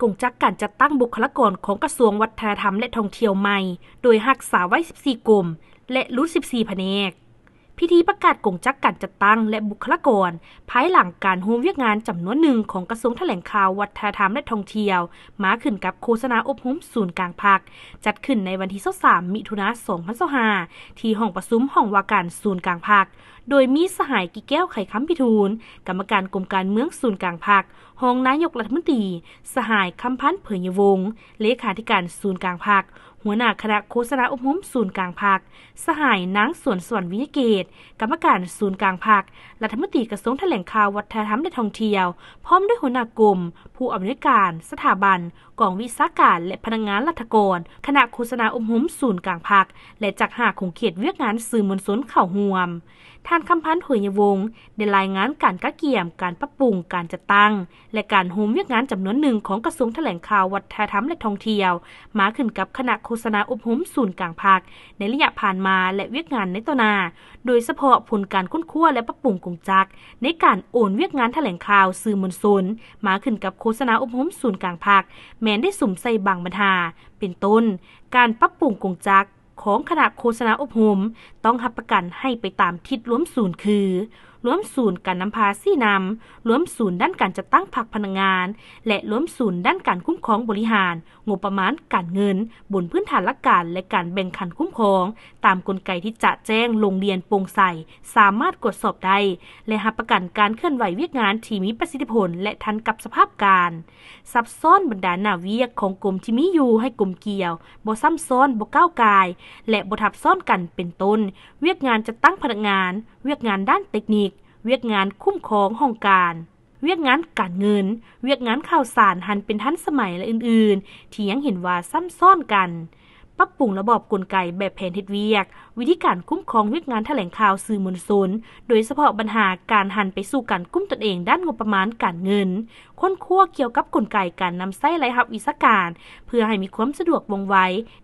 กงจักการจัดตั้งบุคลากรของกระทรวงวัฒนธรรมและท่องเที่ยวใหม่โดยรักษาไว้14กรมและรุด14แผนกพิธีประกาศกงจักการจัดตั้งและบุคลากรภายหลังการร่วมเวียกงานจำนวนหนึ่งของกระทรวงแถลงข่าววัฒนธรรมและท่องเที่ยวมาขึ้นกับโฆษณาอบรมศูนย์กลางภาคจัดขึ้นในวันที่23มิถุนายน2025ที่ห้องประชุมห้องว่าการศูนย์กลางภาคโดยมีสหายกิแก้วไข่ค้ำพิทูลกรรมการกรมการเมืองศูนย์กลางภาครองนายกรัฐมนตรีสหายคำพันธ์เผยยวงศ์เลขาธิการศูนย์กลางภาคหัวหน้าคณะโฆษณาอบรมศูนย์กลางภาคสหายนางสวนสวรรค์วิทยาเกตกรรมการศูนย์กลางภาครัฐมนตรีกระทรวงแถลงข่าววัฒนธรรมและท่องเที่ยวพร้อมด้วยหัวหน้ากรมผู้อำนวยการสถาบันกองวิชาการและพนักงานราชการคณะโฆษณาอบรมศูนย์กลางภาคและจากหาคงเขตเวียกงานสื่อมวลชนเข้าร่วมท่านคำพันธ์เผยยวงศ์ได้รายงานการกะเกี่ยมการปรับปรุงการจัดตั้งและการโฮมเวียกงานจำนวนหนึ่งของกระทรวงแถลงข่าววัฒนธรรมและท่องเที่ยวมาขึ้นกับคณะโฆษณาอบรมศูนย์กลางภาคในระยะผ่านมาและเวียกงานในต่อหน้าโดยเฉพาะผลการค้นคว้าและปรับปรุงกงจักในการโอนเวียกงานแถลงข่าวสื่อมวลชนมาขึ้นกับโฆษณาอบรมศูนย์กลางภาคแม้นได้สุ่มใส่บางปัญหาเป็นต้นการปรับปรุงกงจักของคณะโฆษณาอบรมต้องรับประกันให้ไปตามทิศร่วมศูนย์คือร่วมศูนย์การนำพาซี่นำร่วมศูนย์ด้านการจัดตั้งพรรคพนักงานและร่วมศูนย์ด้านการคุ้มครองบริหารงบประมาณการเงินบนพื้นฐานหลักการและการแบ่งขันคุ้มครองตามกลไกที่จะแจ้งลงเรียนโปร่งใสสามารถตรวจสอบได้และรับประกันการเคลื่อนไหวเวียกงานที่มีประสิทธิผลและทันกับสภาพการซับซ้อนบรรดาหน้าเวียกของกรมที่มีอยู่ให้กลมเกลี่ยวบ่ซ้ำซ้อนบ่ก้าวกายและบ่ทับซ้อนกันเป็นต้นเวียกงานจะตั้งพนักงานเวียกงานด้านเทคนิคเวียกงานคุ้มครองห้องการเวียกงานการเงินเวียกงานข่าวสารหันเป็นทันสมัยและอื่นๆที่ยังเห็นว่าซ้ำซ้อนกันปรับปรุงระบบกลไกแบบแผนเฮ็ดเวียกวิธีการคุ้มครองเวียกงานแถลงข่าวสื่อมวลชนโดยเฉพาะปัญหาการหันไปสู่การกุ้มตนเองด้านงบประมาณการเงินค้นคว้าเกี่ยวกับกลไกการนำไส้รายรับวิชาการเพื่อให้มีความสะดวกว่องไว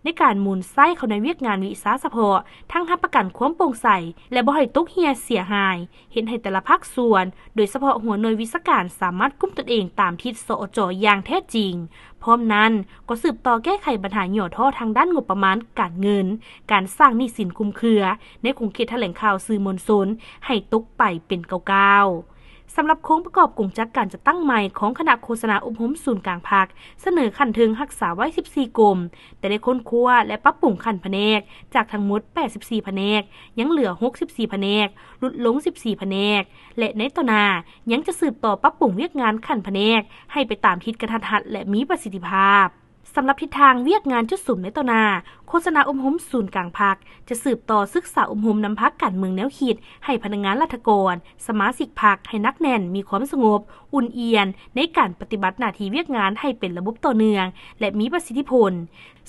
ในการหมุนไส้เข้าในเวียกงานวิชาเฉพาะทั้งรับประกันความโปร่งใสและบ่ให้ตกเหี่ยเสียหายเห็นให้แต่ละภาคส่วนโดยเฉพาะหัวหน่วยวิชาการสามารถกุ้มตนเองตามทิศสอจอย่างแท้จริงพร้อมนั้นก็สืบต่อแก้ไขปัญหาหย่อท่อทางด้านงบประมาณการเงินการสร้างหนี้สินคุ้มเครือในคงเขตแถลงข่าวสื่อมวลชนให้ตกไปเป็นเก่าๆสำหรับโครงประกอบกงจักการจัดตั้งใหม่ของคณะโฆษณาอบรมศูนย์กลางภาคเสนอขั้นถึงรักษาไว้14กรมแต่ได้ค้นคว้าและปรับปรุงขั้นแผนกจากทั้งหมด84แผนกยังเหลือ64แผนกลดลง14แผนกและในต่อหน้ายังจะสืบต่อปรับปรุงเวียกงานขั้นแผนกให้ไปตามทิศกระทัดรัดและมีประสิทธิภาพสำหรับทิศทางเวียกงานจุดสุ่มในต่อหน้าโฆษณาอบรมศูนย์กลางภาคจะสืบต่อศึกษาอบรมนำพรรคการเมืองแนวคิดให้พนักงานราชการสมาชิกพรรคให้นักแน่นมีความสงบอุ่นเอียนในการปฏิบัติหน้าที่เวียกงานให้เป็นระบบต่อเนื่องและมีประสิทธิผล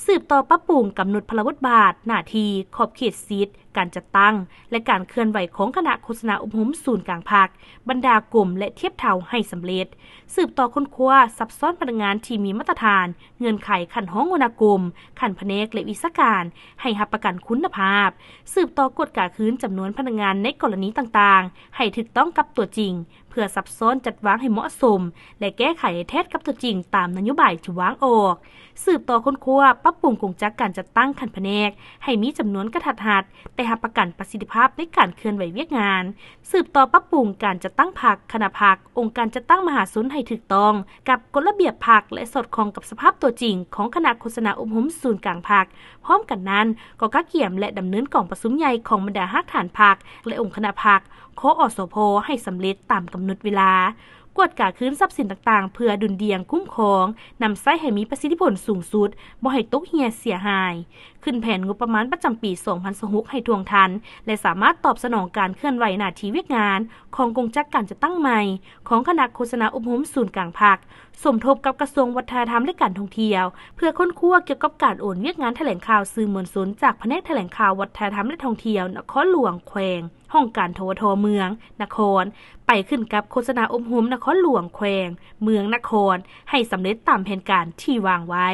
สืบต่อปรับปรุงกำหนดพลวัตบาทหน้าที่ขอบเขตสิทธิ์การจัดตั้งและการเคลื่อนไหวของคณะโฆษณาอบรมศูนย์กลางภาคบรรดากลุ่มและเทียบเท่าให้สำเร็จสืบต่อค้นคว้าซับซ้อนพนักงานที่มีมาตรฐานเงื่อนไขขั้นห้องวรรณกรมขั้นแผนกและวิชาการให้รับประกันคุณภาพสืบต่อกฎกาคืนจำนวนพนักงานในกรณีต่างๆให้ถูกต้องกับตัวจริงเพื่อซับซ้อนจัดวางให้เหมาะสมและแก้ไขให้แท้กับตัวจริงตามนโยบายที่วางออกสืบต่อค้นคว้าปรับปรุงกงจักการจัดตั้งขั้นแผนกให้มีจำนวนกระทัดรัดแต่รับประกันประสิทธิภาพในการเคลื่อนไหวเวียกงานสืบต่อปรับปรุงการจัดตั้งพรรคคณะพรรคองค์การจัดตั้งมหาชนให้ถูกต้องกับกฎระเบียบพรรคและสอดคล้องกับสภาพตัวจริงของคณะโฆษณาอบรมศูนย์กลางพรรคพร้อมกันนั้นก็กะเกี่ยมและดำเนินกองประชุมใหญ่ของบรรดาฮักฐานพรรคและองค์คณะพรรคคอสพให้สำเร็จตามกำหนดเวลากวดกาคืนทรัพย์สินต่างๆเพื่อดุลเดียงคุ้มครองนำไส้ให้มีประสิทธิผลสูงสุดบ่ให้ตกเหี่ยเสียหายขึ้นแผนงบประมาณประจำปี2026ให้ทวงทันและสามารถตอบสนองการเคลื่อนไหวหน้าที่เวียกงานของกงจักการจัดตั้งใหม่ของคณะโฆษณาอบรมศูนย์กลางภาคสมทบกับกระทรวงวัฒนธรรมและการท่องเที่ยวเพื่อค้นคว้าเกี่ยวกับการโอนเวียกงานแถลงข่าวสื่อมวลชนจากแผนกแถลงข่าววัฒนธรรมและท่องเที่ยวนครหลวงแขวงห้องการทวทเมืองนครไปขึ้นกับโฆษณาอบรมนครหลวงแขวงเมืองนครให้สำเร็จตามแผนการที่วางไว้